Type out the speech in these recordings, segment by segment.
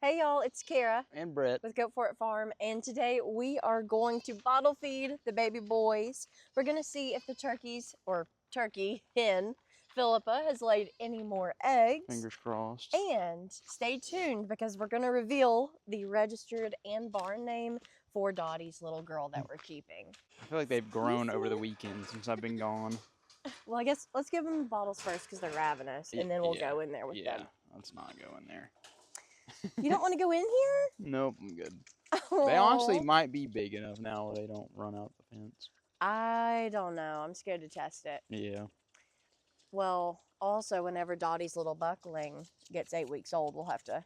Hey y'all, it's Kara And Brett. with Goat For It Farm, and today we are going to bottle feed the baby boys. We're gonna see if the turkeys, or turkey hen, Philippa, has laid any more eggs. Fingers crossed. And stay tuned because we're gonna reveal the registered and barn name for Dottie's little girl that we're keeping. I feel like they've grown over the weekend since I've been gone. Well, I guess let's give them the bottles first because they're ravenous, and then we'll go in there with them. Let's not go in there. You don't want to go in here? Nope, I'm good. Oh. They honestly might be big enough now where they don't run out the fence. I don't know. I'm scared to test it. Yeah. Well, also, whenever Dottie's little buckling gets 8 weeks old, we'll have to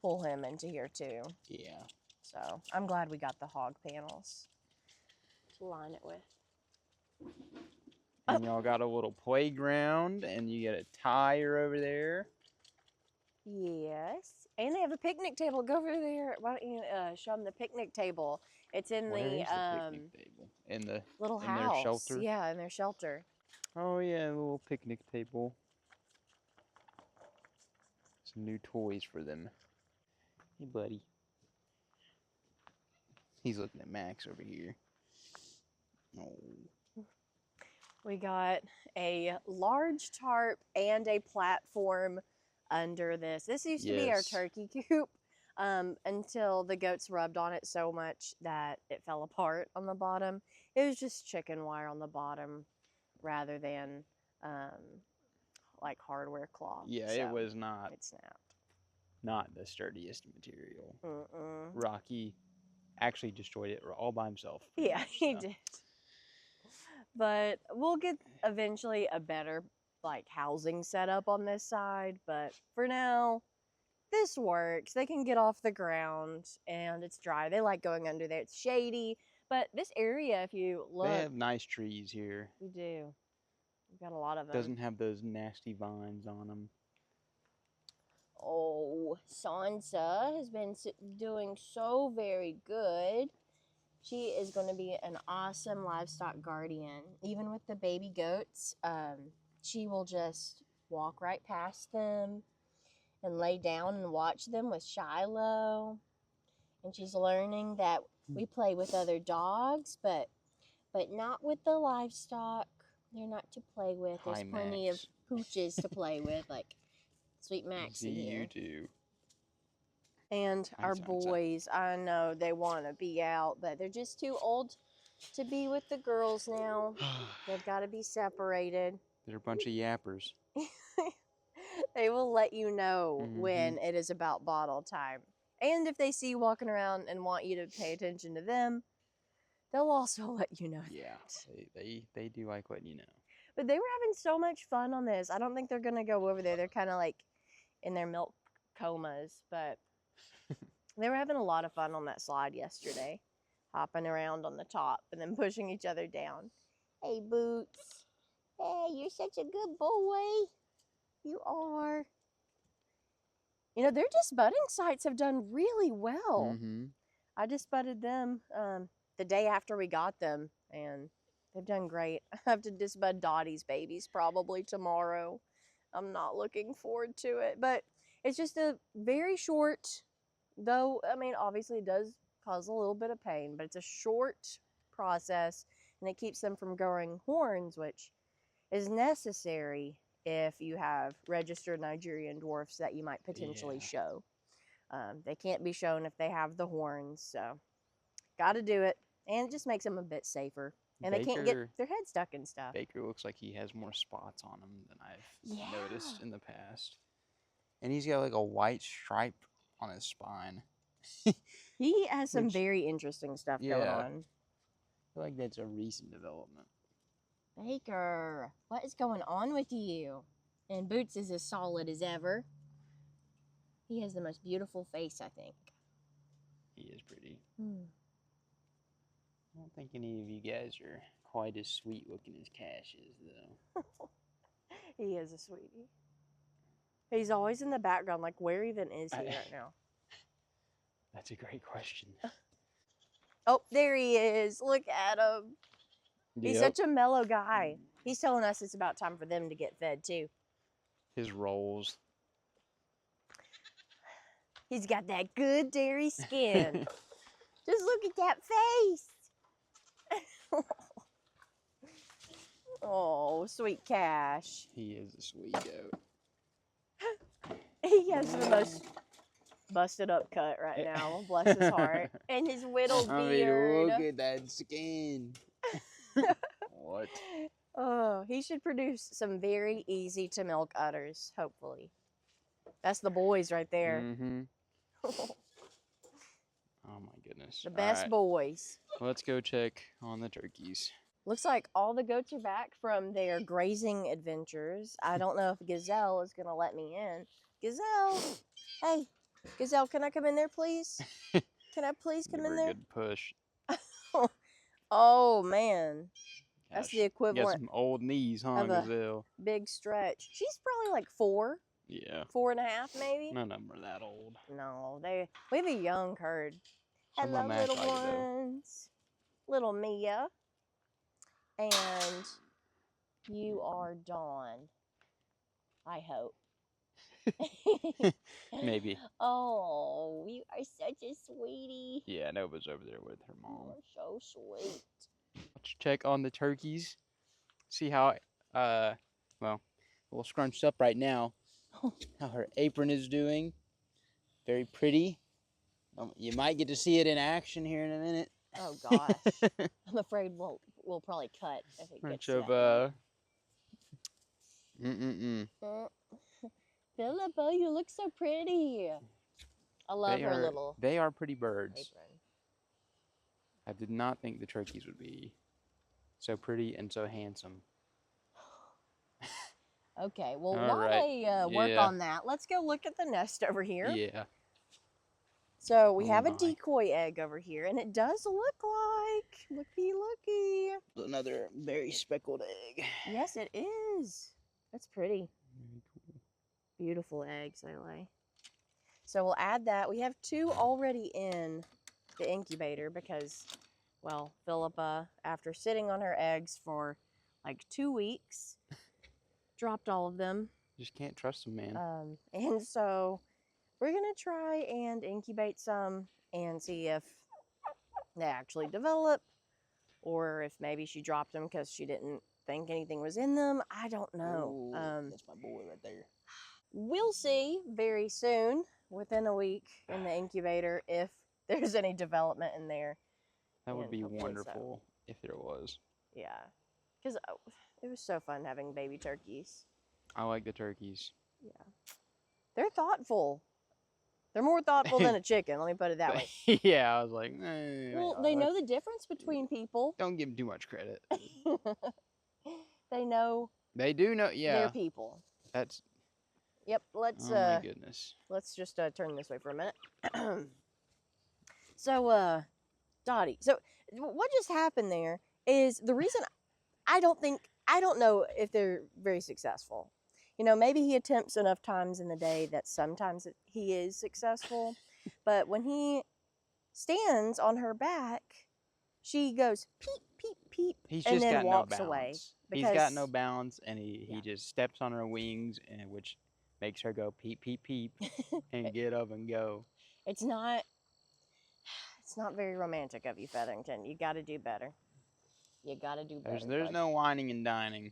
pull him into here too. Yeah. So I'm glad we got the hog panels to line it with. And y'all got a little playground, and you get a tire over there. Yes, and they have a picnic table. Go over there. Why don't you show them the picnic table? It's in Where the is the picnic table? In the little in house. their shelter? Yeah, in their shelter. Oh yeah, a little picnic table. Some new toys for them. Hey, buddy. He's looking at Max over here. Oh. We got a large tarp and a platform under this. This used to be our turkey coop until the goats rubbed on it so much that it fell apart on the bottom. It was just chicken wire on the bottom rather than like hardware cloth. Yeah, so it was not. It snapped. Not the sturdiest material. Mm-mm. Rocky actually destroyed it all by himself. Yeah, he did. But we'll get eventually a better like housing setup on this side. But for now, this works. They can get off the ground and it's dry. They like going under there. It's shady. But this area, if you look, they have nice trees here. We do. We've got a lot of them. Doesn't have those nasty vines on them. Oh, Sansa has been doing so very good. She is going to be an awesome livestock guardian. Even with the baby goats, she will just walk right past them and lay down and watch them with Shiloh. And she's learning that we play with other dogs, but not with the livestock. They're not to play with. There's plenty of pooches to play with, like Sweet Maxie here. You do. And our boys, I know they want to be out, but they're just too old to be with the girls now. They've got to be separated. They're a bunch of yappers. They will let you know when it is about bottle time. And if they see you walking around and want you to pay attention to them, they'll also let you know. Yeah, they do like letting you know. But they were having so much fun on this. I don't think they're going to go over there. They're kind of like in their milk comas, but they were having a lot of fun on that slide yesterday, hopping around on the top and then pushing each other down. Hey, Boots. Hey, you're such a good boy. You are. You know, their just budding sites have done really well. I just budded them the day after we got them, and they've done great. I have to disbud Dottie's babies probably tomorrow. I'm not looking forward to it, but it's just a very short, though, I mean, obviously it does cause a little bit of pain, but it's a short process, and it keeps them from growing horns, which is necessary if you have registered Nigerian dwarfs that you might potentially show. They can't be shown if they have the horns, so got to do it, and it just makes them a bit safer. And they can't get their head stuck in stuff. Baker looks like he has more spots on him than I've noticed in the past. And he's got like a white stripe on his spine. He has some very interesting stuff going on. I feel like that's a recent development. Baker, what is going on with you? And Boots is as solid as ever. He has the most beautiful face, I think. He is pretty. I don't think any of you guys are quite as sweet looking as Cash is, though. He is a sweetie. He's always in the background. Like, where even is he right now? That's a great question. Oh, there he is. Look at him. He's such a mellow guy. He's telling us it's about time for them to get fed, too. His rolls. He's got that good dairy skin. Just look at that face. Oh, sweet Cash. He is a sweet goat. He has the most busted up cut right now. Bless his heart. And his whittled beard. Look at that skin. What? Oh, he should produce some very easy to milk udders, hopefully. That's the boys right there. Mm-hmm. Oh my goodness. The best All right, boys. let's go check on the turkeys. Looks like all the goats are back from their grazing adventures. I don't know if Gazelle is going to let me in. Gazelle! Hey, Gazelle, can I come in there, please? Can I please come Give her in a there? good push. Oh, man. That's Gosh, the you got equivalent some old knees, huh, of a- Gazelle? big stretch. She's probably like 4, Yeah. 4.5 maybe. None of them are that old. No, we have a young herd. Some of Hello, them act little like it, though. ones. Little Mia. And you are Dawn. I hope. Maybe. Oh, you are such a sweetie. Yeah, Nova's over there with her mom. You're so sweet. Let's check on the turkeys. See how, well, a little scrunched up right now. How her apron is doing. Very pretty. You might get to see it in action here in a minute. Oh gosh, I'm afraid we'll probably cut if it gets Bunch of that. Mm-mm-mm. Philippa, you look so pretty. I love her little They are pretty birds. apron. I did not think the turkeys would be so pretty and so handsome. Okay, well, All while right. they work Yeah. on that, let's go look at the nest over here. Yeah. So we Oh have a my. decoy egg over here, and it does look like, looky. Another very speckled egg. Yes, it is. That's pretty. Very cool. Beautiful eggs they lay. So we'll add that. We have 2 already in the incubator because, well, Philippa, after sitting on her eggs for like 2 weeks, dropped all of them. Just can't trust them, man. And so we're going to try and incubate some and see if they actually develop or if maybe she dropped them because she didn't think anything was in them. I don't know. That's my boy right there. We'll see very soon, within a week in the incubator, if there's any development in there. That would And be hopefully so. wonderful if there was. Yeah, because it was so fun having baby turkeys. I like the turkeys. Yeah, they're thoughtful. They're more thoughtful than a chicken. Let me put it that way. Yeah, I was like, Well, they know the difference between people. Don't give them too much credit. They know. They do know. Yeah, They're people. that's. Yep. Let's Oh my goodness. let's just turn this way for a minute. So, Dottie. So what just happened there is the reason I don't know if they're very successful. You know, maybe he attempts enough times in the day that sometimes he is successful, but when he stands on her back, she goes peep, peep, peep, He's and just then got walks no away. balance. He's got no balance, and he just steps on her wings, and which makes her go peep, peep, peep, and get up and go. It's not very romantic of you, Featherington. You got to do better. You got to do better. There's no whining and dining.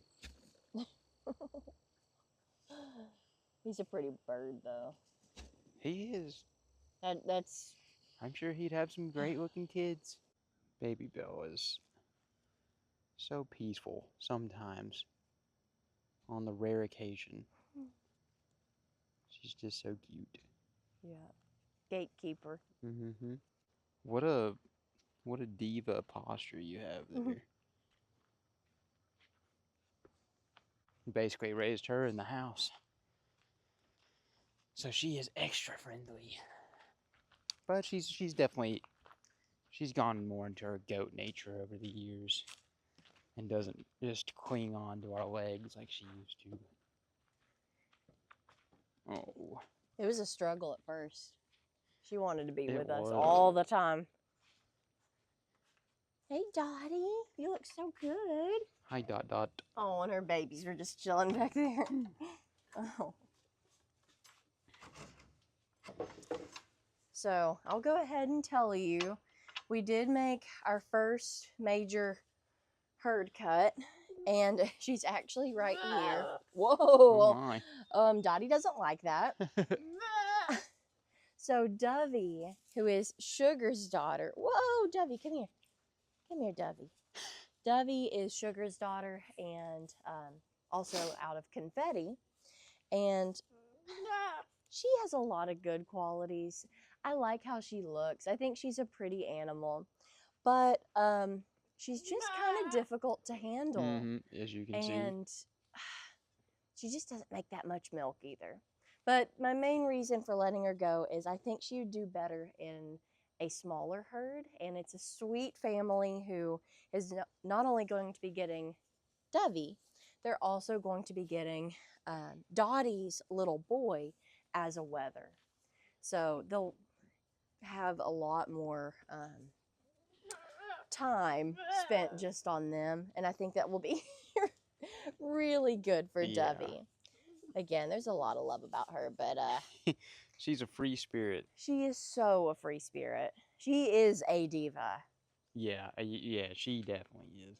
He's a pretty bird, though. He is. That's. I'm sure he'd have some great looking kids. Baby Belle is so peaceful sometimes. On the rare occasion. She's just so cute. Yeah. Gatekeeper. Mm-hmm. What a diva posture you have there. Basically raised her in the house. So she is extra friendly. But she's definitely gone more into her goat nature over the years. And doesn't just cling on to our legs like she used to. Oh. It was a struggle at first. She wanted to be It with us was. all the time. Hey, Dottie. You look so good. Hi, Dot Dot. Oh, and her babies were just chilling back there. Oh. So I'll go ahead and tell you, we did make our first major herd cut, and she's actually right here. Oh Whoa! my. Dottie doesn't like that. So Dovey, who is Sugar's daughter. Whoa, Dovey, come here. Come here, Dovey. Dovey is Sugar's daughter, and also out of Confetti. And she has a lot of good qualities. I like how she looks. I think she's a pretty animal, but she's just kind of difficult to handle. As you can see. And she just doesn't make that much milk either. But my main reason for letting her go is I think she would do better in a smaller herd. And it's a sweet family who is not only going to be getting Dovey, they're also going to be getting Dottie's little boy as a wether. So they'll have a lot more time spent just on them. And I think that will be really good for Yeah. Dovey. Again, there's a lot of love about her, but She's a free spirit. she is so a free spirit. She is a diva. Yeah, she definitely is.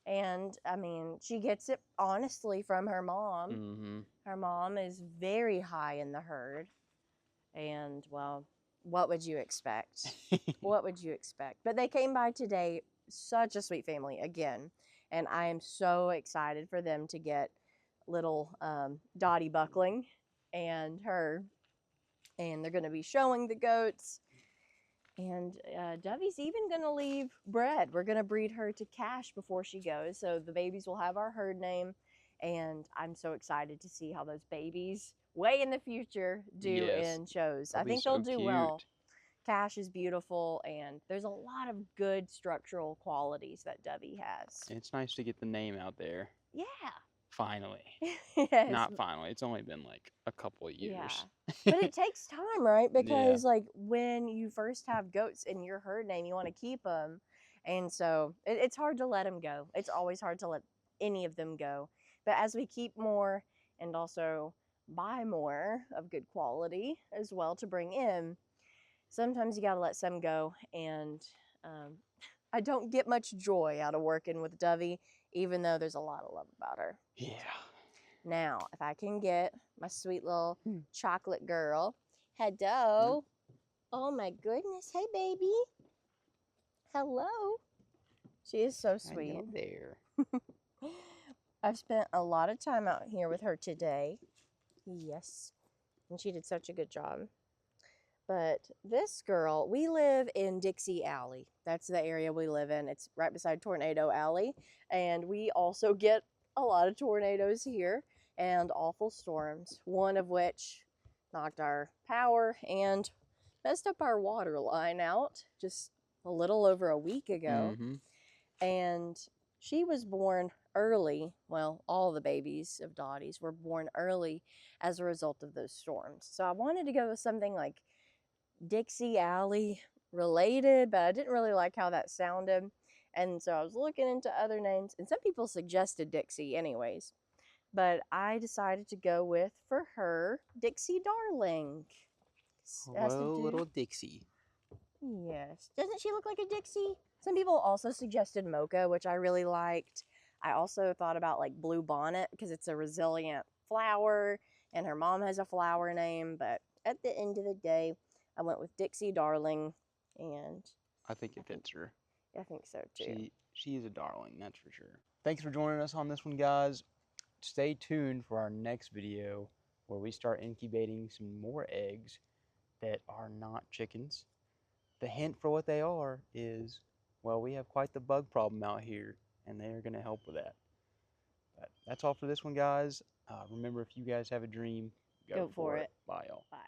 And I mean, she gets it honestly from her mom. Her mom is very high in the herd. And well, what would you expect? What would you expect? But they came by today, such a sweet family again. And I am so excited for them to get little Dottie Buckling and her. And they're going to be showing the goats. And Dovey's even going to leave bread. We're going to breed her to Cash before she goes. So the babies will have our herd name. And I'm so excited to see how those babies, way in the future, do in shows. I think they'll do well. Cash is beautiful, and there's a lot of good structural qualities that Dovey has. It's nice to get the name out there. Yeah. Finally. Yes. Not finally. It's only been like a couple of years. Yeah. But it takes time, right? Because like when you first have goats in your herd name, you want to keep them. And so it's hard to let them go. It's always hard to let any of them go. But as we keep more and also buy more of good quality as well to bring in, sometimes you got to let some go. And I don't get much joy out of working with Dovey, even though there's a lot of love about her. Yeah. Now, if I can get my sweet little chocolate girl. Hello. Oh my goodness. Hey, baby. Hello. She is so sweet. Hello there. I've spent a lot of time out here with her today. Yes. And she did such a good job. But this girl, we live in Dixie Alley. That's the area we live in. It's right beside Tornado Alley. And we also get a lot of tornadoes here and awful storms, one of which knocked our power and messed up our water line out just a little over a week ago. And she was born early. Well, all the babies of Dottie's were born early as a result of those storms. So I wanted to go with something like Dixie Alley related, but I didn't really like how that sounded. And so I was looking into other names, and some people suggested Dixie anyways. But I decided to go with, for her, Dixie Darling. Hello, little Dixie. Yes. Doesn't she look like a Dixie? Some people also suggested Mocha, which I really liked. I also thought about like Blue Bonnet because it's a resilient flower, and her mom has a flower name. But at the end of the day, I went with Dixie Darling, and I think it fits her. I think so too. She is a darling, that's for sure. Thanks for joining us on this one, guys. Stay tuned for our next video where we start incubating some more eggs that are not chickens. The hint for what they are is, well, we have quite the bug problem out here, and they are going to help with that. But that's all for this one, guys. Remember, if you guys have a dream, go for it. Bye, y'all. Bye.